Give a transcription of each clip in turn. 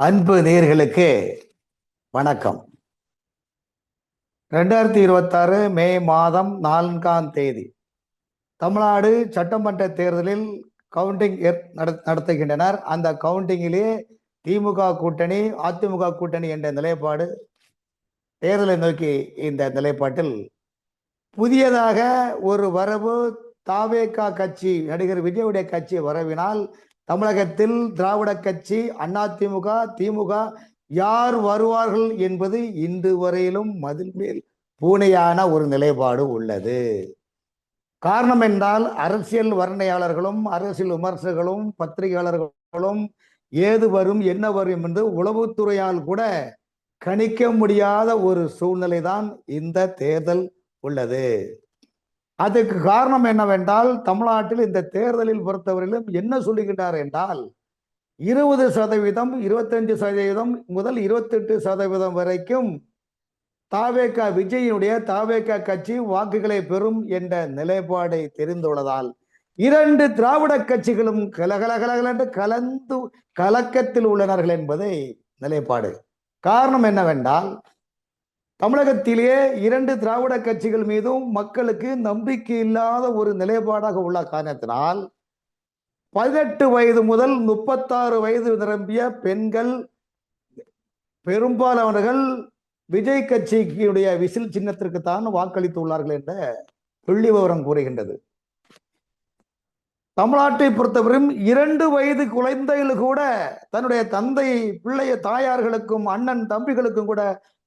அன்பு நேயர்களுக்கு வணக்கம். 2026 மே மாதம் 4ஆம் தேதி தமிழ்நாடு சட்டமன்ற தேர்தலில் கவுண்டிங் நடத்துகின்றனர். அந்த கவுண்டிங்கிலே திமுக கூட்டணி, அதிமுக கூட்டணி என்ற நிலைப்பாடு தேர்தலை நோக்கி இந்த நிலைப்பாட்டில் புதியதாக ஒரு வரவு தாவேகா கட்சி, நடிகர் விஜயுடைய கட்சி வரவினால் தமிழகத்தில் திராவிட கட்சி, அதிமுக, திமுக யார் வருவார்கள் என்பது இன்று வரையிலும் மதில் மேல் பூனையான ஒரு நிலைப்பாடு உள்ளது. காரணம் என்றால் அரசியல் வர்ணையாளர்களும் அரசியல் விமர்சகர்களும் பத்திரிகையாளர்களும் ஏது வரும் என்ன வரும் என்று உளவுத்துறையால் கூட கணிக்க முடியாத ஒரு சூழ்நிலை தான் இந்த தேர்தல் உள்ளது. அதுக்கு காரணம் என்னவென்றால், தமிழ்நாட்டில் இந்த தேர்தலில் பொறுத்தவரையிலும் என்ன சொல்லுகின்றார் என்றால் 20%, 25% முதல் 28% வரைக்கும் தாவேகா விஜயினுடைய தாவேகா கட்சி வாக்குகளை பெறும் என்ற நிலைப்பாடை தெரிந்துள்ளதால் இரண்டு திராவிட கட்சிகளும் கலகலகலகலென்று கலந்து கலக்கத்தில் உள்ளனர்கள் என்பதை நிலைப்பாடு. காரணம் என்னவென்றால், தமிழகத்திலே இரண்டு திராவிட கட்சிகள் மீதும் மக்களுக்கு நம்பிக்கை இல்லாத ஒரு நிலைப்பாடாக உள்ள காரணத்தினால் 18 வயது முதல் 36 வயது நிரம்பிய பெண்கள் பெரும்பாலானவர்கள் விஜய் கட்சிக்குடைய விசில் சின்னத்திற்கு தான் வாக்களித்துள்ளார்கள் என்ற புள்ளி விவரம் கூறுகின்றது. தமிழ்நாட்டை பொறுத்தவரையும் 2 வயது குழந்தைகள் கூட தன்னுடைய தந்தை பிள்ளைய தாயார்களுக்கும் அண்ணன் தம்பிகளுக்கும் கூட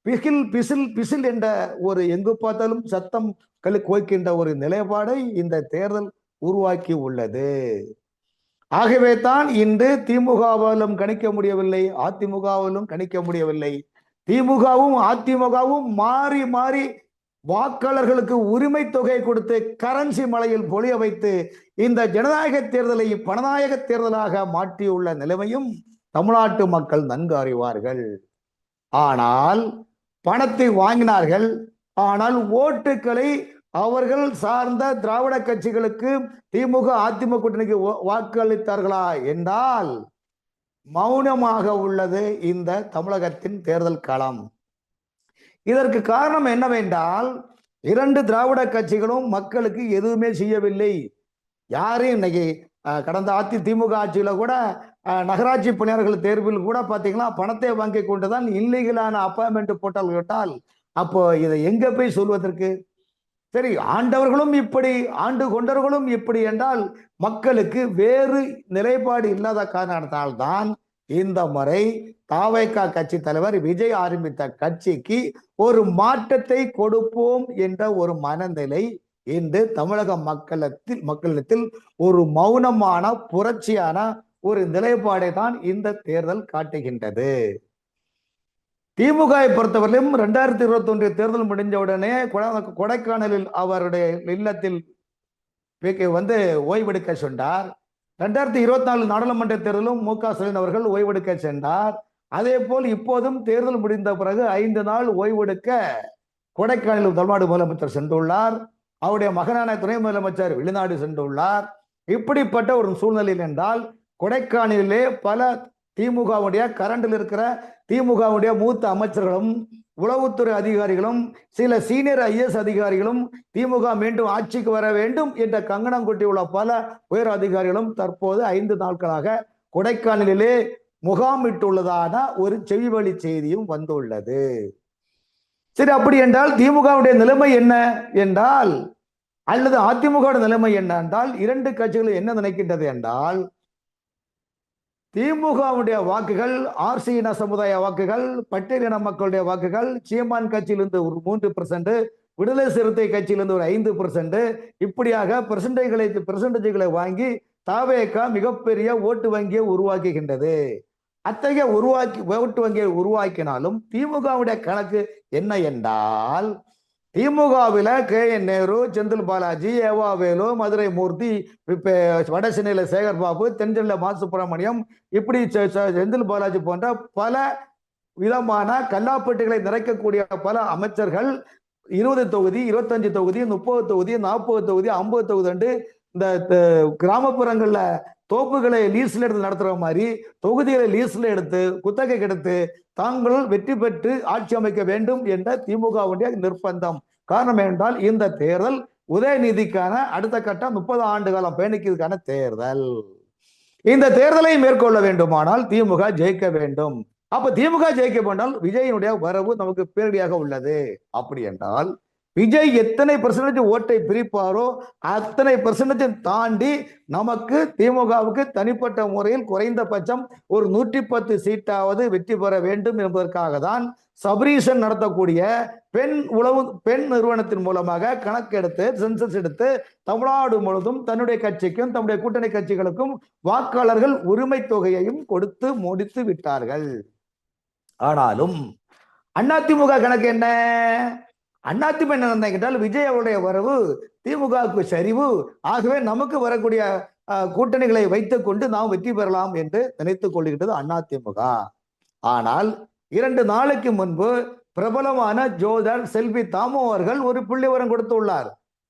பிகில் பிசில் பிசில் என்ற ஒரு எங்கு பார்த்தாலும் சத்தம் கோய்க்கின்ற ஒரு நிலைப்பாடை இந்த தேர்தல் உருவாக்கி உள்ளது. ஆகவே தான் இன்று திமுகவாலும் கணிக்க முடியவில்லை, அதிமுகவிலும் கணிக்க முடியவில்லை. திமுகவும் அதிமுகவும் மாறி மாறி வாக்காளர்களுக்கு உரிமை தொகை கொடுத்து கரன்சி மலையில் பொழிய வைத்து இந்த ஜனநாயக தேர்தலை பணநாயக தேர்தலாக மாற்றியுள்ள நிலைமையும் தமிழ்நாட்டு மக்கள் நன்கு அறிவார்கள். ஆனால் பணத்தை வாங்கினார்கள், ஆனால் ஓட்டுக்களை அவர்கள் சார்ந்த திராவிட கட்சிகளுக்கு திமுக அதிமுக கூட்டணிக்கு வாக்களித்தார்களா என்றால் மௌனமாக உள்ளது இந்த தமிழகத்தின் தேர்தல் களம். இதற்கு காரணம் என்னவென்றால், இரண்டு திராவிட கட்சிகளும் மக்களுக்கு எதுவுமே செய்யவில்லை. யாரையும் இன்னைக்கு கடந்த திமுக ஆட்சியில கூட நகராட்சி பணியாளர்கள் தேர்வில் கூட பாத்தீங்கன்னா பணத்தை வாங்கி கொண்டுதான் இல்லீகலான அப்பாயின்மெண்ட் போட்டால் கேட்டால் அப்போ இதை எங்க போய் சொல்வதற்கு? சரி, ஆண்டவர்களும் இப்படி ஆண்டு கொண்டவர்களும் இப்படி என்றால் மக்களுக்கு வேறு நிலைப்பாடு இல்லாத காரணத்தால்தான் இந்த முறை தாவேகா கட்சி தலைவர் விஜய் ஆரம்பித்த கட்சிக்கு ஒரு மாற்றத்தை கொடுப்போம் என்ற ஒரு மனநிலை இன்று தமிழக மக்களிடத்தில் ஒரு மௌனமான புரட்சியான ஒரு நிலைப்பாடை தான் இந்த தேர்தல் காட்டுகின்றது. திமுகவை பொறுத்தவரையிலும் 2021 தேர்தல் முடிஞ்ச உடனே கொடைக்கானலில் அவருடைய இல்லத்தில் ஓய்வெடுக்க சென்றார். 2024 நாடாளுமன்ற தேர்தலும் மு.க. ஸ்டாலின் அவர்கள் ஓய்வெடுக்க சென்றார். அதே போல் இப்போதும் தேர்தல் முடிந்த பிறகு 5 நாள் ஓய்வெடுக்க கொடைக்கானலில் தமிழ்நாடு முதலமைச்சர் சென்றுள்ளார். அவருடைய மகனான துணை முதலமைச்சர் வெளிநாடு சென்றுள்ளார். இப்படிப்பட்ட ஒரு சூழ்நிலையில் என்றால் கொடைக்கானலிலே பல திமுகவுடைய கரண்டில் இருக்கிற திமுகவுடைய மூத்த அமைச்சர்களும் உளவுத்துறை அதிகாரிகளும் சில சீனியர் IAS அதிகாரிகளும் திமுக மீண்டும் ஆட்சிக்கு வர வேண்டும் என்ற கங்கணம் கொட்டியுள்ள பல உயர் அதிகாரிகளும் தற்போது 5 நாட்களாக கொடைக்கானலிலே முகாமிட்டுள்ளதான ஒரு செவிவழி செய்தியும் வந்துள்ளது. சரி, அப்படி என்றால் திமுகவுடைய நிலைமை என்ன என்றால், அல்லது அதிமுக நிலைமை என்ன என்றால், இரண்டு கட்சிகள் என்ன நினைக்கின்றது என்றால், திமுகவுடைய வாக்குகள் RC இன சமுதாய வாக்குகள், பட்டியலின மக்களுடைய வாக்குகள் சீமான் கட்சியிலிருந்து ஒரு 3%, விடுதலை சிறுத்தை கட்சியிலிருந்து ஒரு 5%, இப்படியாக பெர்சன்டேஜ்களை வாங்கி தாவேகா மிகப்பெரிய ஓட்டு வங்கியை உருவாக்குகின்றது. அத்தகைய ஓட்டு வங்கியை உருவாக்கினாலும் திமுகவுடைய கணக்கு என்ன என்றால், திமுகவில் KN நேரு, செந்தில் பாலாஜி, ஏவா வேலு, மதுரை மூர்த்தி, வட சென்னையில சேகர் பாபு, தென்சென்னையில மா சுப்பிரமணியம், இப்படி செந்தில் பாலாஜி போன்ற பல விதமான கல்லாப்பட்டிகளை நிறைக்கக்கூடிய பல அமைச்சர்கள் 20 தொகுதி, 25 தொகுதி, 30 தொகுதி, 40 தொகுதி, 50 தொகுதி இந்த கிராமப்புறங்கள்ல தோப்புகளை லீஸ்ல எடுத்து நடத்துற மாதிரி தொகுதிகளை லீஸ்ல எடுத்து குத்தகை எடுத்து தாங்கள் வெற்றி பெற்று ஆட்சி அமைக்க வேண்டும் என்ற திமுகவுடைய நிர்பந்தம். காரணம் என்றால் இந்த தேர்தல் உதயநிதிக்கான அடுத்த கட்டம் 30 ஆண்டு காலம் பயணிக்கிறதுக்கான தேர்தல். இந்த தேர்தலை மேற்கொள்ள வேண்டுமானால் திமுக ஜெயிக்க வேண்டும். அப்ப திமுக ஜெயிக்க வேண்டால் விஜயனுடைய வரவு நமக்கு பேரடியாக உள்ளது. அப்படி என்றால் விஜய் எத்தனை பெர்சன்டேஜ் ஓட்டை பிரிப்பாரோ அத்தனை பெர்சன்டேஜ் தாண்டி நமக்கு திமுகவுக்கு தனிப்பட்ட முறையில் குறைந்தபட்சம் ஒரு 110 சீட்டாவது வெற்றி பெற வேண்டும் என்பதற்காக தான் சபரீசன் நடத்தக்கூடிய பெண் நிறுவனத்தின் மூலமாக கணக்கெடுத்து சென்சஸ் எடுத்து தமிழ்நாடு முழுவதும் தன்னுடைய கட்சிக்கும் தன்னுடைய கூட்டணி கட்சிகளுக்கும் வாக்காளர்கள் உரிமை தொகையையும் கொடுத்து முடித்து விட்டார்கள். ஆனாலும் அதிமுக கணக்கு என்ன? அதிமுக என்ன கேட்டால் விஜய் அவருடைய வரவு திமுகவுக்கு சரிவு, ஆகவே நமக்கு வரக்கூடிய கூட்டணிகளை வைத்துக் கொண்டு நாம் வெற்றி பெறலாம் என்று நினைத்துக் கொள்கிறது அதிமுக. ஆனால் 2 நாளைக்கு முன்பு பிரபலமான ஜோதர் செல்வி தாமோ அவர்கள் ஒரு புள்ளிவிவரம் கொடுத்துள்ளார்.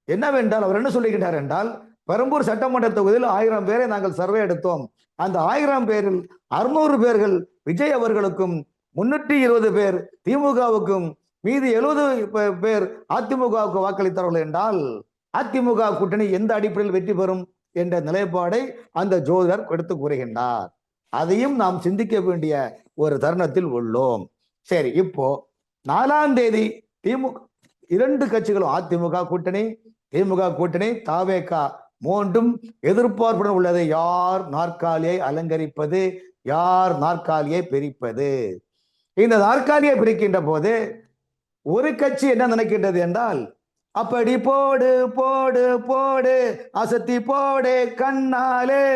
என்னவென்றால் அவர் என்ன சொல்லுகிறார் என்றால், பெரம்பூர் சட்டமன்ற தொகுதியில் 1000 பேரை நாங்கள் சர்வே எடுத்தோம். அந்த 1000 பேரில் 600 பேர்கள் விஜய் அவர்களுக்கும் 320 பேர் திமுகவுக்கும் மீதி 70 பேர் அதிமுகவுக்கு வாக்களித்தார்கள் என்றால் அதிமுக கூட்டணி எந்த அடிப்படையில் வெற்றி பெறும் என்ற நிலைப்பாடை அந்த ஜோதர் எடுத்து கூறுகின்றார். அதையும் நாம் சிந்திக்க வேண்டிய ஒரு தருணத்தில் உள்ளோம். சரி, இப்போ 4ஆம் தேதி திமுக 2 கட்சிகளும் அதிமுக கூட்டணி திமுக கூட்டணி தவேக மூன்றும் எதிர்பார்ப்புடன் உள்ளது. யார் நாற்காலியை அலங்கரிப்பது, யார் நாற்காலியை பிரிப்பது? இந்த நாற்காலியை பிரிக்கின்ற போது ஒரு கட்சி என்ன நினைக்கின்றது என்றால், அப்படி போடு போடு போடு அசத்தி போடு கண்ணாலே,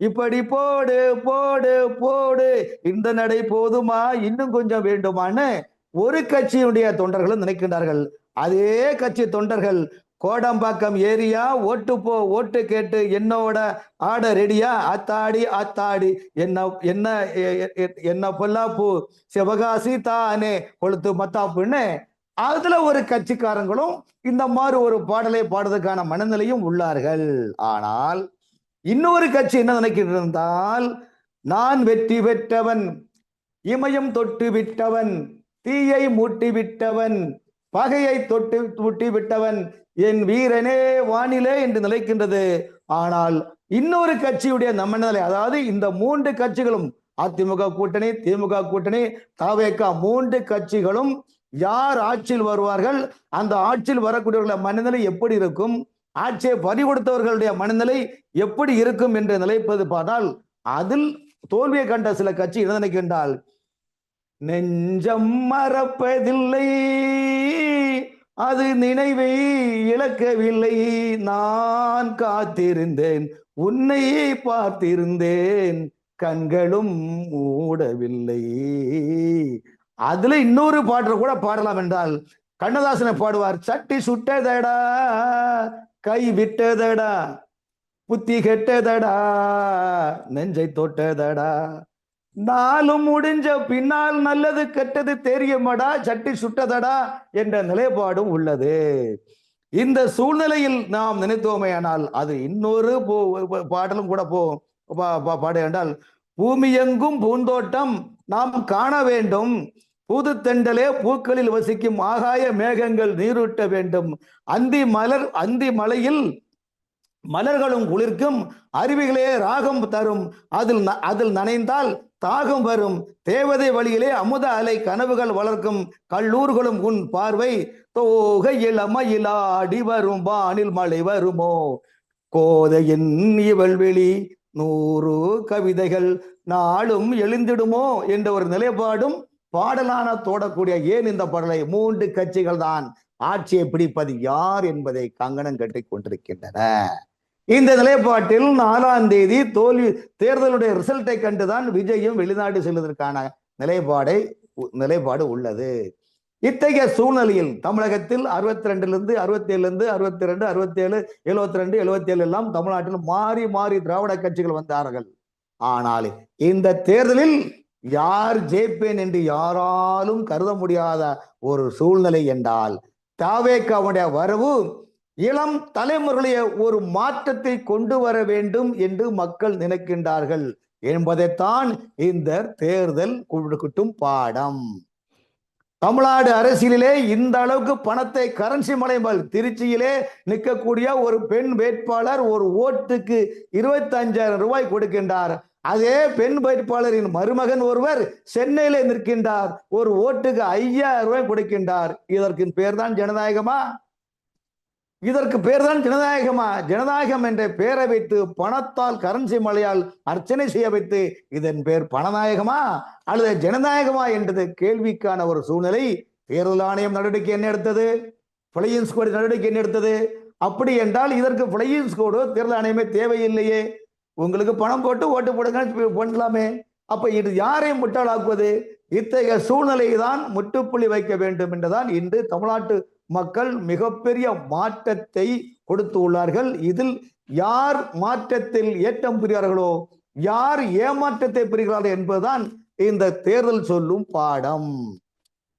இப்படி போடு போடு போடு இந்த நடை போதுமா, இன்னும் கொஞ்சம் வேண்டுமான்னு ஒரு கட்சியுடைய தொண்டர்களும் நினைக்கின்றார்கள். அதே கட்சி தொண்டர்கள் கோடம்பாக்கம் ஏரியா ஓட்டு கேட்டு என்னோட ஆட ரெடியா, அத்தாடி அத்தாடி என்ன என்ன என்ன பொல்லாப்பு சிவகாசி தானே கொளுத்து மத்தாப்புன்னு அதுல ஒரு கட்சிக்காரங்களும் இந்த மாதிரி ஒரு பாடலை பாடுவதற்கான மனநிலையும் உள்ளார்கள். ஆனால் இன்னொரு கட்சி என்ன நினைக்கின்றால், நான் வெற்றி பெற்றவன், இமயம் தொட்டு விட்டவன், தீயை மூட்டி விட்டவன், பகையை தொட்டு மூட்டி விட்டவன், என் வீரனே வானிலே என்று நிலைக்கின்றது. ஆனால் இன்னொரு கட்சியுடைய மனநிலை, அதாவது இந்த 3 கட்சிகளும் அதிமுக கூட்டணி திமுக கூட்டணி தவேக 3 கட்சிகளும் யார் ஆட்சியில் வருவார்கள், அந்த ஆட்சியில் வரக்கூடியவர்கள் மனநிலை எப்படி இருக்கும், ஆட்சியை பறி கொடுத்தவர்களுடைய மனநிலை எப்படி இருக்கும் என்று நிலைப்பது பார்த்தால் அதில் தோல்வியை கண்ட சில கட்சி என்ன நினைக்கின்றால், நெஞ்சம் மறப்பதில்லை, அது நினைவை இழக்கவில்லை, நான் காத்திருந்தேன், உன்னை பார்த்திருந்தேன், கண்களும் மூடவில்லை. அதுல இன்னொரு பாட்டு கூட பாடலாம் என்றால் கண்ணதாசனை பாடுவார், சட்டி சுட்டதடா கை விட்டதடா புத்தி கெட்டதடா நெஞ்சை தொட்டதடா, நாளும் முடிஞ்ச பின்னால் நல்லது கெட்டது தெரியுமடா, சட்டி சுட்டதடா என்ற நிலைப்பாடும் உள்ளது. இந்த சூழ்நிலையில் நாம் நினைத்தோமே ஆனால் அது இன்னொரு பாடலும் கூட பாடு என்றால், பூமி எங்கும் பூந்தோட்டம் நாம் காண வேண்டும், புது தெண்டலே பூக்களில் வசிக்கும் ஆகாய மேகங்கள் நீரூட்ட வேண்டும், அந்தி மலையில் மலர்களும் குளிர்க்கும், அருவிகளே ராகம் தரும், அதில் நனைந்தால் தாகம் வரும், தேவதை வழியிலே அமுத அலை கனவுகள் வளர்க்கும், கல்லூர்களும் உன் பார்வை, தோகையில் அம்மையிலாடி வரும் வானில் மழை வருமோ, கோதையின் இவள் வெளி 100 கவிதைகள் நாளும் எழுந்திடுமோ என்ற ஒரு நிலைப்பாடும் பாடலான தோடக்கூடிய. ஏன் இந்த பாடலை 3 கட்சிகள் தான் ஆட்சியை பிடிப்பது யார் என்பதை கங்கணம் கட்டிக் கொண்டிருக்கின்றன. இந்த நிலைப்பாட்டில் 4ஆம் தேதி தேர்தலுடைய ரிசல்ட்டை கண்டுதான் விஜயும் வெளிநாடு செல்வதற்கான நிலைப்பாடு உள்ளது. இத்தகைய சூழ்நிலையில் தமிழகத்தில் 62 67 62 67 72 77 எல்லாம் தமிழ்நாட்டில் மாறி மாறி திராவிட கட்சிகள் வந்தார்கள். ஆனால் இந்த தேர்தலில் யார் ஜெயிப்பேன் என்று யாராலும் கருத முடியாத ஒரு சூழ்நிலை என்றால், தவேகவுடைய வரவு இளம் தலைமுறைய ஒரு மாற்றத்தை கொண்டு வர வேண்டும் என்று மக்கள் நினைக்கின்றார்கள் என்பதைத்தான் இந்த தேர்தல் கொடுக்கட்டும் பாடம். தமிழ்நாடு அரசியலிலே இந்த அளவுக்கு பணத்தை கரன்சி மலைமல் திருச்சியிலே நிற்கக்கூடிய ஒரு பெண் வேட்பாளர் ஒரு ஓட்டுக்கு 25,000 ரூபாய் கொடுக்கின்றார். அதே பெண் வேட்பாளரின் மருமகன் ஒருவர் சென்னையிலே நிற்கின்றார், ஒரு ஓட்டுக்கு 5,000 ரூபாய் கொடுக்கின்றார். இதற்கு பேர் தான் ஜனநாயகமா? இதற்கு பேர் தான் ஜனநாயகமா? ஜனநாயகம் என்ற பெயரை வைத்து பணத்தால் கரன்சி மலையால் அர்ச்சனை செய்ய வைத்து இதன் பேர் பணநாயகமா அல்லது ஜனநாயகமா என்றது கேள்விக்கான ஒரு சூழ்நிலை. தேர்தல் ஆணையம் நடவடிக்கை என்ன எடுத்தது? ஃபிளையிங் ஸ்குவாட் நடவடிக்கை என்ன எடுத்தது? அப்படி என்றால் இதற்கு ஃபிளையிங் ஸ்குவாடோ தேர்தல் ஆணையமே தேவையில்லையே. உங்களுக்கு பணம் போட்டு ஓட்டு போடுங்க பண்ணலாமே. அப்ப இது யாரை முட்டாளாக்குவது? இத்தகைய சூழ்நிலையை தான் முற்றுப்புள்ளி வைக்க வேண்டும் என்றுதான் இன்று தமிழ்நாட்டு மக்கள் மிகப்பெரிய மாற்றத்தை கொடுத்து உள்ளார்கள். இதில் யார் மாற்றத்தில் ஏற்றம் புரிகிறார்களோ, யார் ஏமாற்றத்தை புரிகிறார்கள் என்பதுதான் இந்த தேர்தல் சொல்லும் பாடம்.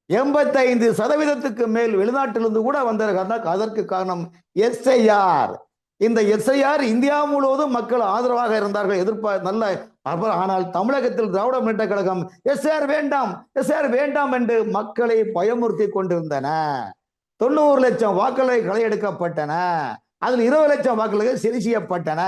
85% மேல் வெளிநாட்டிலிருந்து கூட வந்தார்கள். அதற்கு காரணம் எஸ்ஐஆர். இந்த எஸ்ஐஆர் இந்தியா முழுவதும் மக்கள் ஆதரவாக இருந்தார்கள், நல்ல. ஆனால் தமிழகத்தில் திராவிட முன்னேற்ற கழகம் எஸ்ஐஆர் வேண்டாம், எஸ்ஐஆர் வேண்டாம் என்று மக்களை பயமுறுத்தி கொண்டிருந்தன. 90 லட்சம் வாக்குகளை களையெடுக்கப்பட்டன. அதில் 20 லட்சம் வாக்குகள் சரி செய்யப்பட்டன.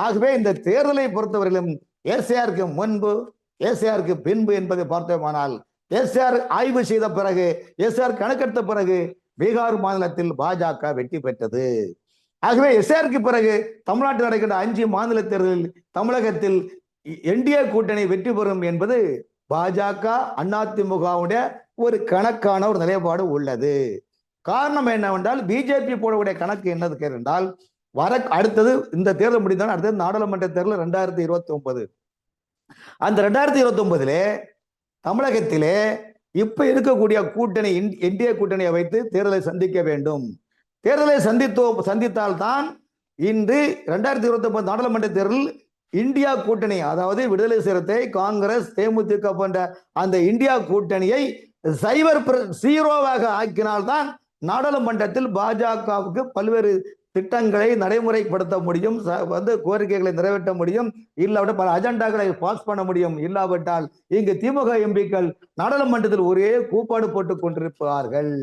ஆகவே இந்த தேர்தலை பொறுத்தவரையிலும் எஸ்ஐஆருக்கு முன்பு எஸ்ஐஆருக்கு பின்பு என்பதை பார்த்தோமானால், எஸ்ஐஆர் ஆய்வு செய்த பிறகு, எஸ்ஐஆர் கணக்கெடுத்த பிறகு பீகார் மாநிலத்தில் பாஜக வெற்றி பெற்றது. ஆகவே எஸ்ஐஆருக்கு பிறகு தமிழ்நாட்டில் நடக்கின்ற 5 மாநில தேர்தலில் தமிழகத்தில் என்டிஏ கூட்டணி வெற்றி பெறும் என்பது பாஜக அதிமுகவுடைய ஒரு கணக்கான ஒரு நிலைப்பாடு உள்ளது. காரணம் என்னவென்றால் பிஜேபி போடக்கூடிய கணக்கு என்னது கேட்டால், அடுத்தது இந்த தேர்தல் முடிந்தால் அடுத்தது நாடாளுமன்ற தேர்தல் 2029. அந்த 2029 தமிழகத்திலே இப்ப இருக்கக்கூடிய கூட்டணி என்டிஏ கூட்டணியை வைத்து தேர்தலை சந்திக்க வேண்டும். தேர்தலை சந்தித்தால்தான் இன்று 2029 நாடாளுமன்ற தேர்தல் இந்தியா கூட்டணி, அதாவது விடுதலை சிறுத்தை, காங்கிரஸ், தேமுதிக போன்ற அந்த இந்தியா கூட்டணியை 0 ஆக்கினால்தான் நாடாளுமன்றத்தில் பாஜகவுக்கு பல்வேறு திட்டங்களை நடைமுறைப்படுத்த முடியும், கோரிக்கைகளை நிறைவேற்ற முடியும், இல்லாவிட்டால் பல அஜெண்டாக்களை பாஸ் பண்ண முடியும். இல்லாவிட்டால் இங்கு திமுக எம்பிக்கள் நாடாளுமன்றத்தில் ஒரே கூப்பாடு போட்டுக் கொண்டிருப்பார்கள்.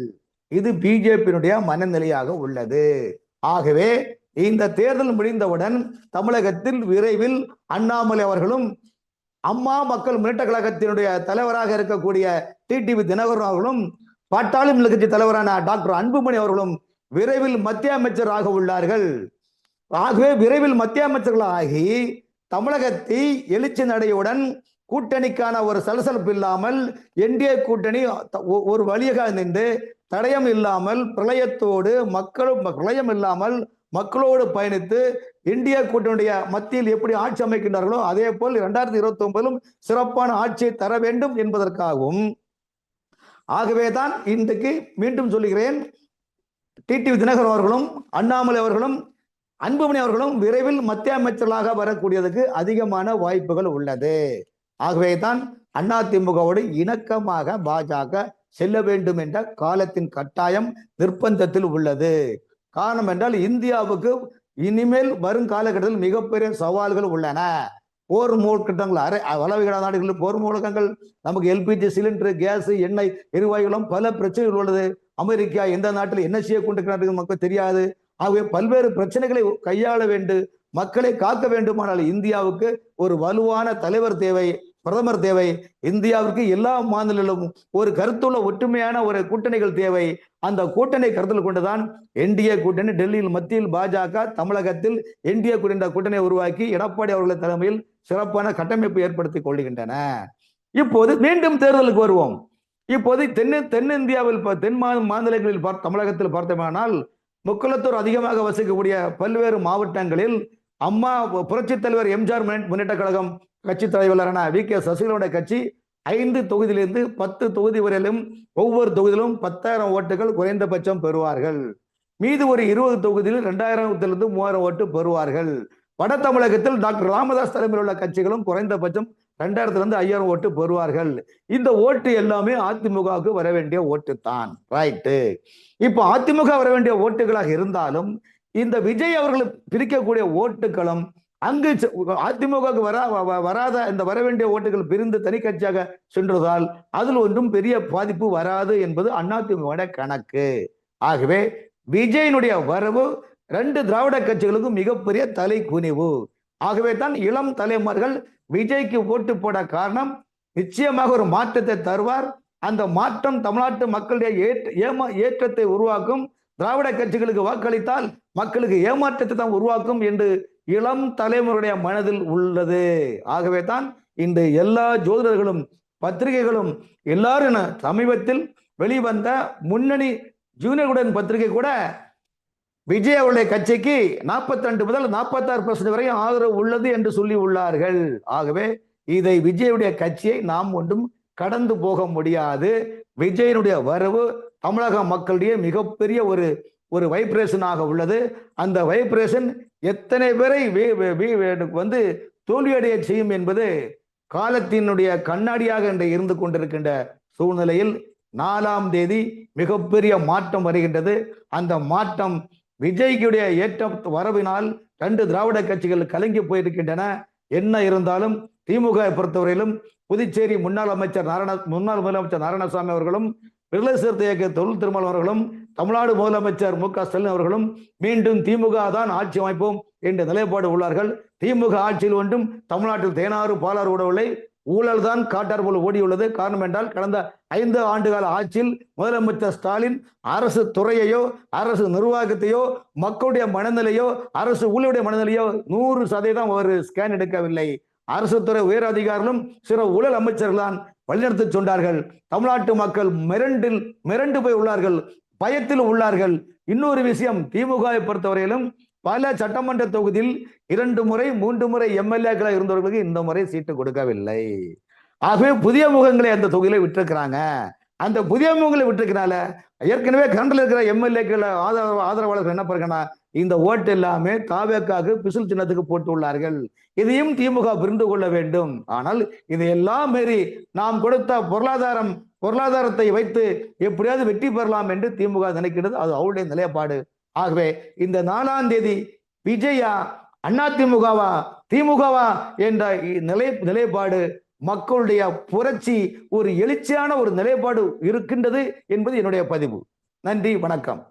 இது பிஜேபியினுடைய மனநிலையாக உள்ளது. ஆகவே இந்த தேர்தல் முடிந்தவுடன் தமிழகத்தில் விரைவில் அண்ணாமலை அவர்களும், அம்மா மக்கள் முன்னேற்ற கழகத்தினுடைய தலைவராக இருக்கக்கூடிய டிடிவி தினகரன் அவர்களும், பாட்டாளி கட்சி தலைவரான டாக்டர் அன்புமணி அவர்களும் விரைவில் மத்திய அமைச்சராக உள்ளார்கள். ஆகவே விரைவில் மத்திய அமைச்சர்களாகி தமிழகத்தை எழுச்சி நடையுடன் கூட்டணிக்கான ஒரு சலசலப்பு இல்லாமல் என்டிஏ கூட்டணி ஒரு வழியாக நின்று தடயம் இல்லாமல் பிரளயத்தோடு பிரளயம் இல்லாமல் மக்களோடு பயணித்து இந்திய கூட்டணியுடைய மத்தியில் எப்படி ஆட்சி அமைக்கின்றார்களோ அதே போல் 2029 சிறப்பான ஆட்சியை தர வேண்டும் என்பதற்காகவும், ஆகவேதான் இன்றைக்கு மீண்டும் சொல்லுகிறேன், டிடிவி தினகரன் அவர்களும், அண்ணாமலை அவர்களும், அன்புமணி அவர்களும் விரைவில் மத்திய அமைச்சர்களாக வரக்கூடியதுக்கு அதிகமான வாய்ப்புகள் உள்ளது. ஆகவேதான் அதிமுகவோடு இணக்கமாக பாஜக செல்ல வேண்டும் என்ற காலத்தின் கட்டாயம் நிர்பந்தத்தில் உள்ளது. காரணம் என்றால் இந்தியாவுக்கு இனிமேல் வரும் காலகட்டத்தில் மிகப்பெரிய சவால்கள் உள்ளன. போர் மூலக்கட்டங்கள், வளவிகட நாடுகளில் போர் மூலகங்கள், நமக்கு எல்பிஜி சிலிண்டர், கேஸ், எண்ணெய், எரிவாயுகளும் பல பிரச்சனைகள் உள்ளது. அமெரிக்கா எந்த நாட்டில் என்ன செய்ய கொண்டிருக்கிறார்கள் மக்கள் தெரியாது. ஆகவே பல்வேறு பிரச்சனைகளை கையாள வேண்டும், மக்களை காக்க வேண்டுமானால் இந்தியாவுக்கு ஒரு வலுவான தலைவர் தேவை, பிரதமர் தேவை. இந்தியாவிற்கு எல்லா மாநிலங்களிலும் ஒரு கருத்துள்ள ஒற்றுமையான ஒரு கூட்டணிகள் தேவை. அந்த கூட்டணி கருத்தில் கொண்டுதான் என்டிஏ கூட்டணி டெல்லியில் மத்தியில் பாஜக, தமிழகத்தில் என்டிஏ கூட்டணியை உருவாக்கி எடப்பாடி அவர்கள் தலைமையில் சிறப்பான கட்டமைப்பு ஏற்படுத்திக் கொள்கின்றன. இப்போது மீண்டும் தேர்தலுக்கு வருவோம். இப்போது தென்னிந்தியாவில் தென் மாநிலங்களில் தமிழகத்தில் பார்த்தோமானால் முக்குளத்தூர் அதிகமாக வசிக்கக்கூடிய பல்வேறு மாவட்டங்களில் அம்மா புரட்சி தலைவர் எம்ஜிஆர் முன்னேற்ற கழகம் கட்சி தலைவரான வி.கே. சசிகலாவுடைய கட்சி 5 தொகுதியிலிருந்து 10 தொகுதி வரையிலும் ஒவ்வொரு தொகுதியிலும் 10,000 ஓட்டுகள் குறைந்தபட்சம் பெறுவார்கள். மீது ஒரு 20 தொகுதியில் 2,000 3,000 ஓட்டு பெறுவார்கள். வட தமிழகத்தில் டாக்டர் ராமதாஸ் தலைமையில் உள்ள கட்சிகளும் குறைந்தபட்சம் 2000 இருந்து 5000 ஓட்டு பெறுவார்கள். இந்த ஓட்டு எல்லாமே அதிமுகவுக்கு வர வேண்டிய ஓட்டு தான். ரைட்டு. இப்போ அதிமுக வர வேண்டிய ஓட்டுகளாக இருந்தாலும் இந்த விஜய் அவர்கள் பிரிக்கக்கூடிய ஓட்டுகளும் அங்கு அதிமுகவுக்கு வராத இந்த வர வேண்டிய ஓட்டுகள் பிரிந்து தனி கட்சியாக சென்றதால் அதில் ஒன்றும் பெரிய பாதிப்பு வராது என்பது அதிமுக கணக்கு. ஆகவே விஜயனுடைய வரவு 2 திராவிட கட்சிகளுக்கும் மிகப்பெரிய தலை குனிவு. ஆகவே தான் இளம் தலைவர்கள் விஜய்க்கு ஓட்டு போட காரணம், நிச்சயமாக ஒரு மாற்றத்தை தருவார். அந்த மாற்றம் தமிழ்நாட்டு மக்களுடைய ஏற்றத்தை உருவாக்கும். திராவிட கட்சிகளுக்கு வாக்களித்தால் மக்களுக்கு ஏமாற்றத்தை தான் உருவாக்கும் என்று இளம் தலைமுறையுடைய மனதில் உள்ளது. ஆகவே தான் இந்த எல்லா ஜோதிடர்களும் பத்திரிகைகளும் எல்லாரும் சமீபத்தில் வெளிவந்த முன்னணி ஜூனியர் உடன் பத்திரிகை கூட விஜய் அவருடைய கட்சிக்கு 42 முதல் 46% வரை ஆதரவு உள்ளது என்று சொல்லி உள்ளார்கள். ஆகவே இதை விஜயுடைய கட்சியை நாம் ஒன்றும் கடந்து போக முடியாது. விஜயனுடைய வரவு தமிழக மக்களுடைய மிகப்பெரிய ஒரு வைப்ரேஷனாக உள்ளது. அந்த வைப்ரேஷன் எத்தனை பேரை வந்து தோல்வியடைய செய்யும் என்பது காலத்தினுடைய கண்ணாடியாக இருந்து கொண்டிருக்கின்ற சூழ்நிலையில் 4ஆம் தேதி மிகப்பெரிய மாற்றம் வருகின்றது. அந்த மாற்றம் விஜய்க்குடைய ஏற்ற வரவினால் 2 திராவிட கட்சிகள் கலங்கி போயிருக்கின்றன. என்ன இருந்தாலும் திமுக பொறுத்தவரையிலும் புதுச்சேரி முன்னாள் முதலமைச்சர் நாராயணசாமி அவர்களும், விடுதலை சிறுத்தை இயக்க தொழில் திருமாவளவன் அவர்களும், தமிழ்நாடு முதலமைச்சர் மு.க. ஸ்டாலின் அவர்களும் மீண்டும் திமுக தான் ஆட்சி அமைப்போம் என்ற நிலைப்பாடு உள்ளார்கள். திமுக ஆட்சியில் ஒன்றும் தமிழ்நாட்டில் தேனாறு பாலாறு ஓடவில்லை. ஊழல் தான் காட்டார் போல ஓடியுள்ளது. காரணம் என்றால் கடந்த 5 ஆண்டுகால ஆட்சியில் முதலமைச்சர் ஸ்டாலின் அரசு துறையையோ அரசு நிர்வாகத்தையோ மக்களுடைய மனநிலையோ அரசு ஊழியருடைய மனநிலையோ 100% ஒரு ஸ்கேன் எடுக்கவில்லை. அரசு துறை உயர் அதிகாரிகளும் சில ஊழல் அமைச்சர்கள் தான் வழிநடத்தி சொன்னார்கள். தமிழ்நாட்டு மக்கள் மிரண்டு போய் உள்ளார்கள், பயத்தில் உள்ளார்கள். இன்னொரு விஷயம், திமுகவை பொறுத்தவரையிலும் பல சட்டமன்ற தொகுதியில் 2 முறை 3 முறை எம்எல்ஏக்களா இருந்தவர்களுக்கு இந்த முறை சீட்டு கொடுக்கவில்லை. ஆகவே புதிய முகங்களை அந்த தொகுதியில விட்டிருக்கிறாங்க. அந்த புதிய முகங்களை விட்டிருக்கனால ஏற்கனவே கரண்டில் இருக்கிற எம்எல்ஏக்கள் ஆதரவாளர்கள் என்ன பண்ணுறா, இந்த ஓட்டு எல்லாமே தாவேக்காக பிசில் சின்னத்துக்கு போட்டு உள்ளார்கள். இதையும் திமுக புரிந்து கொள்ள வேண்டும். ஆனால் இதையெல்லாம் மீறி நாம் கொடுத்த பொருளாதாரத்தை வைத்து எப்படியாவது வெற்றி பெறலாம் என்று திமுக நினைக்கிறது. அது அவருடைய நிலைப்பாடு. ஆகவே இந்த 4ஆம் தேதி விஜயா அதிமுகவா திமுகவா என்ற நிலைப்பாடு மக்களுடைய புரட்சி ஒரு எழுச்சியான ஒரு நிலைப்பாடு இருக்கின்றது என்பது என்னுடைய பதிவு. நன்றி, வணக்கம்.